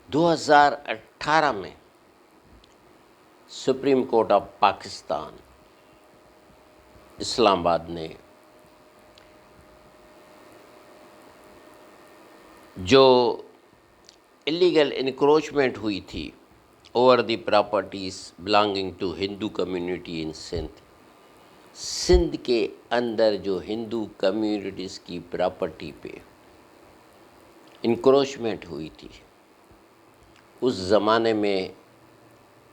2018 میں Supreme Court of Pakistan Islamabad نے جو اللیگل انکروچمنٹ ہوئی تھی over the properties belonging to Hindu community in Sindh کے اندر جو ہندو کمیونٹیز کی پراپرٹی پہ انکروچمنٹ ہوئی تھی، اس زمانے میں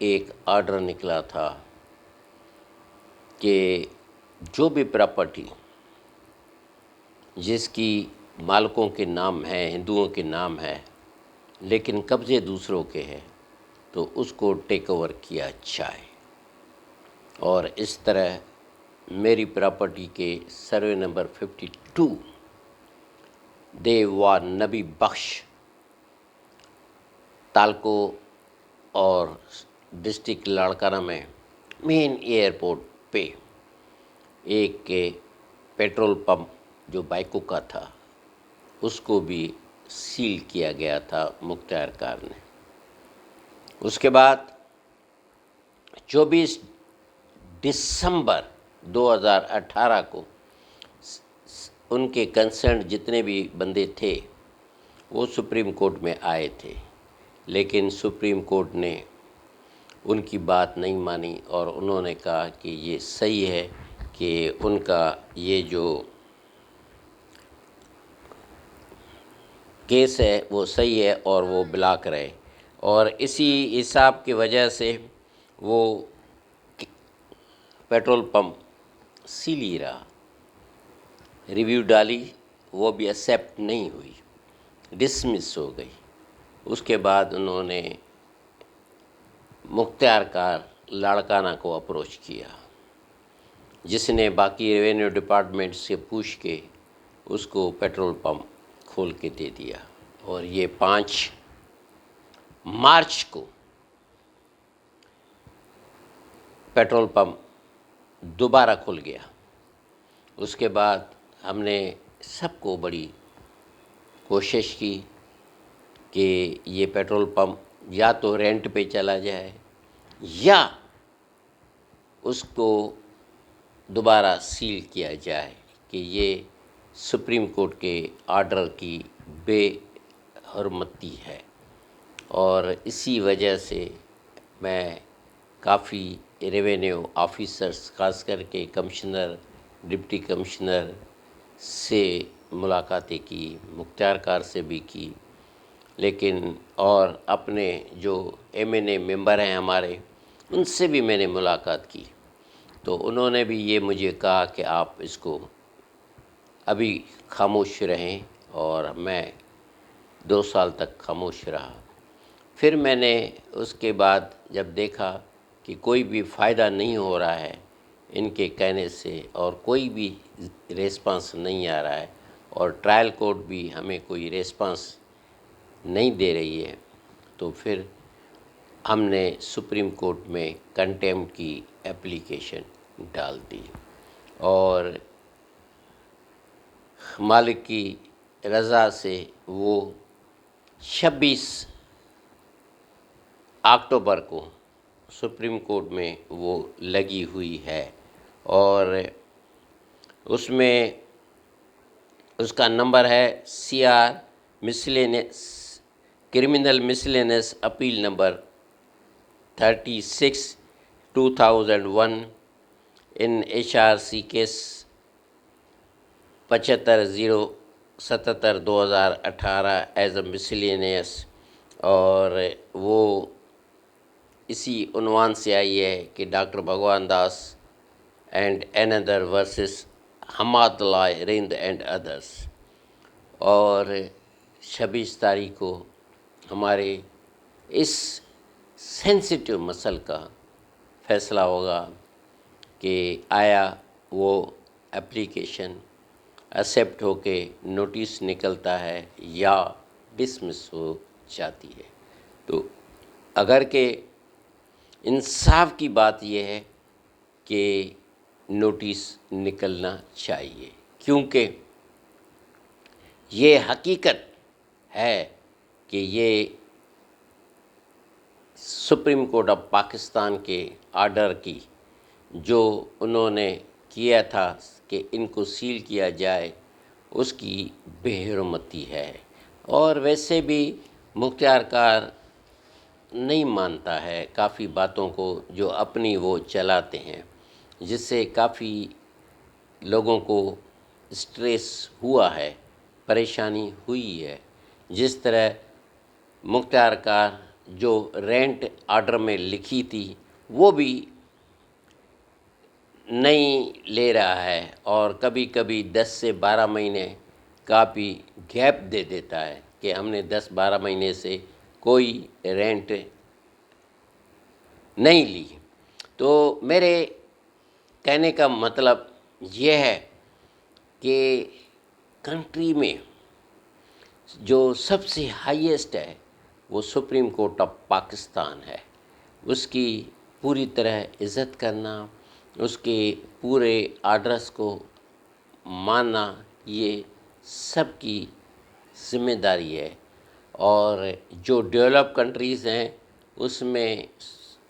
ایک آرڈر نکلا تھا کہ جو بھی پراپرٹی جس کی مالکوں کے نام ہے، ہندوؤں کے نام ہے، لیکن قبضے دوسروں کے ہیں، تو اس کو ٹیک اوور کیا جائے۔ اور اس طرح میری پراپرٹی کے سروے نمبر 52 دیوا نبی بخش تالکو اور ڈسٹرکٹ لاڑکانہ میں مین ایئرپورٹ پہ ایک پیٹرول پمپ جو بائکوں کا تھا اس کو بھی سیل کیا گیا تھا مختار کار نے۔ اس کے بعد 24 دسمبر 2018 کو ان کے کنسرن جتنے بھی بندے تھے وہ سپریم کورٹ میں آئے تھے، لیکن سپریم کورٹ نے ان کی بات نہیں مانی اور انہوں نے کہا کہ یہ صحیح ہے کہ ان کا یہ جو کیس ہے وہ صحیح ہے اور وہ بلاک رہے، اور اسی حساب کی وجہ سے وہ پیٹرول پمپ سیل ہی رہا۔ ریویو ڈالی، وہ بھی ایکسیپٹ نہیں ہوئی، ڈسمس ہو گئی۔ اس کے بعد انہوں نے مختار کار لاڑکانہ کو اپروچ کیا، جس نے باقی ریونیو ڈپارٹمنٹ سے پوچھ کے اس کو پیٹرول پمپ کھول کے دے دیا، اور یہ 5 مارچ کو پیٹرول پمپ دوبارہ کھل گیا۔ اس کے بعد ہم نے سب کو بڑی کوشش کی کہ یہ پیٹرول پمپ یا تو رینٹ پہ چلا جائے یا اس کو دوبارہ سیل کیا جائے، کہ یہ سپریم کورٹ کے آرڈر کی بے حرمتی ہے۔ اور اسی وجہ سے میں کافی ریونیو آفیسرس، خاص کر کے کمشنر، ڈپٹی کمشنر سے ملاقاتیں کی، مختار کار سے بھی کی، لیکن اور اپنے جو MNA ممبر ہیں ہمارے ان سے بھی میں نے ملاقات کی، تو انہوں نے بھی یہ مجھے کہا کہ آپ اس کو ابھی خاموش رہیں، اور میں 2 سال تک خاموش رہا۔ پھر میں نے اس کے بعد جب دیکھا کہ کوئی بھی فائدہ نہیں ہو رہا ہے ان کے کہنے سے، اور کوئی بھی ریسپانس نہیں آ رہا ہے، اور ٹرائل کورٹ بھی ہمیں کوئی ریسپانس نہیں دے رہی ہے، تو پھر ہم نے سپریم کورٹ میں کنٹیمپٹ کی اپلیکیشن ڈال دی، اور مالک کی رضا سے وہ 26 اکتوبر کو سپریم کورٹ میں وہ لگی ہوئی ہے، اور اس میں اس کا نمبر ہے CR miscellaneous criminal miscellaneous appeal number 36 2001 in HRC case 75-077 2018 as a miscellaneous, اور وہ اسی عنوان سے آئی ہے کہ doctor Bhagwan Das and another versus Hammad لائے رند اینڈ ادرس۔ اور 26 تاریخ کو ہمارے اس سینسیٹیو مسئلہ کا فیصلہ ہوگا کہ آیا وہ اپلیکیشن ایکسیپٹ ہو کے نوٹس نکلتا ہے یا ڈسمس ہو جاتی ہے۔ تو اگر کہ انصاف کی بات یہ ہے کہ نوٹس نکلنا چاہیے، کیونکہ یہ حقیقت ہے کہ یہ سپریم کورٹ آف پاکستان کے آرڈر کی جو انہوں نے کیا تھا کہ ان کو سیل کیا جائے، اس کی بے حرمتی ہے۔ اور ویسے بھی مختار کار نہیں مانتا ہے کافی باتوں کو جو اپنی وہ چلاتے ہیں، جس سے کافی لوگوں کو اسٹریس ہوا ہے، پریشانی ہوئی ہے۔ جس طرح مختار کار جو رینٹ آرڈر میں لکھی تھی وہ بھی نہیں لے رہا ہے، اور کبھی کبھی 10 سے 12 مہینے کا بھی گیپ دے دیتا ہے کہ ہم نے 10-12 مہینے سے کوئی رینٹ نہیں لی۔ تو میرے کہنے کا مطلب یہ ہے کہ کنٹری میں جو سب سے ہائیسٹ ہے وہ سپریم کورٹ آف پاکستان ہے۔ اس کی پوری طرح عزت کرنا، اس کے پورے آرڈرز کو ماننا، یہ سب کی ذمہ داری ہے۔ اور جو ڈیولپ کنٹریز ہیں اس میں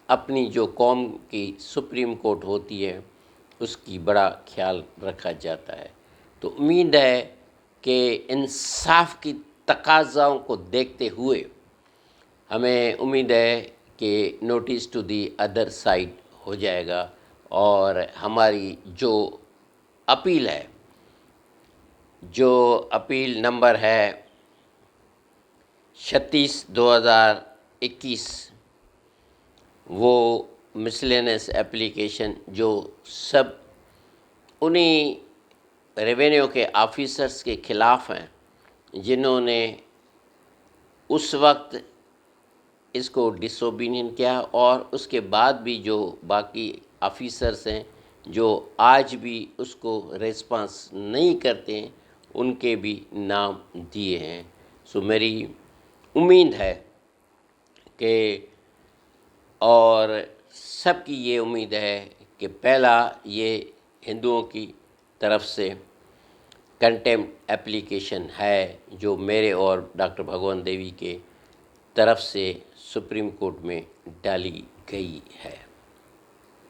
اپنی جو قوم کی سپریم کورٹ ہوتی ہے اس کی بڑا خیال رکھا جاتا ہے۔ تو امید ہے کہ انصاف کی تقاضاؤں کو دیکھتے ہوئے ہمیں امید ہے کہ notice to the other side ہو جائے گا، اور ہماری جو اپیل ہے، جو اپیل نمبر ہے 36/2021، وہ مسلینس اپلیکیشن جو سب انہی ریونیو کے آفیسرز کے خلاف ہیں جنہوں نے اس وقت اس کو ڈس اوبیڈین کیا، اور اس کے بعد بھی جو باقی آفیسرز ہیں جو آج بھی اس کو ریسپانس نہیں کرتے ہیں، ان کے بھی نام دیے ہیں۔ سو میری امید ہے کہ، اور سب کی یہ امید ہے کہ پہلا یہ ہندوؤں کی طرف سے کنٹیمپٹ اپلیکیشن ہے جو میرے اور ڈاکٹر بھگوان دیوی کے طرف سے سپریم کورٹ میں ڈالی گئی ہے۔